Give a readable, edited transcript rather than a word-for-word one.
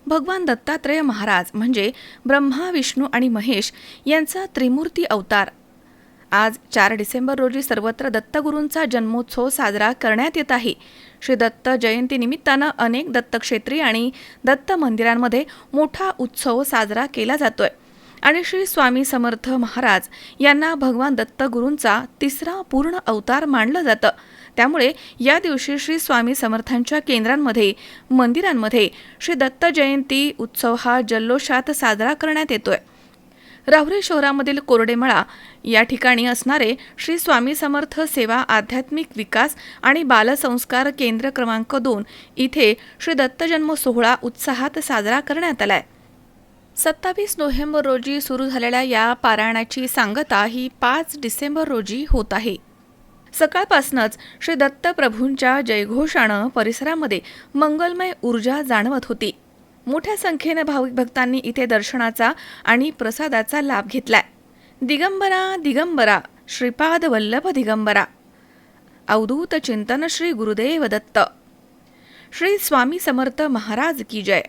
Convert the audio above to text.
भगवान दत्तात्रेय महाराज म्हणजे ब्रह्मा, विष्णू आणि महेश यांचा त्रिमूर्ती अवतार. आज 4 डिसेंबर रोजी सर्वत्र दत्तगुरूंचा जन्मोत्सव साजरा करण्यात येत आहे. श्री दत्त जयंती निमित्तानं अनेक दत्तक्षेत्री आणि दत्त मंदिरांमध्ये मोठा उत्सव साजरा केला जातोय आणि श्री स्वामी समर्थ महाराज यांना भगवान दत्तगुरूंचा तिसरा पूर्ण अवतार मानलं जातं. त्यामुळे या दिवशी श्री स्वामी समर्थांच्या केंद्रांमध्ये, मंदिरांमध्ये श्री दत्त जयंती उत्सव हा जल्लोषात साजरा करण्यात येतोय. राहुरी शहरामधील कोरडेमळा या ठिकाणी असणारे श्री स्वामी समर्थ सेवा आध्यात्मिक विकास आणि बालसंस्कार केंद्र क्रमांक 2 इथे श्री दत्त जन्म सोहळा उत्साहात साजरा करण्यात आलाय. 27 नोव्हेंबर रोजी सुरू झालेल्या या पारायणाची सांगता ही 5 डिसेंबर रोजी होत आहे. सकाळपासूनच श्री दत्त प्रभूंच्या जयघोषानं परिसरामध्ये मंगलमय ऊर्जा जाणवत होती. मोठ्या संख्येने भाविक भक्तांनी इथे दर्शनाचा आणि प्रसादाचा लाभ घेतलाय. दिगंबरा दिगंबरा श्रीपाद वल्लभ दिगंबरा. अवधूत चिंतन श्री गुरुदेव दत्त. श्री स्वामी समर्थ महाराज की जय.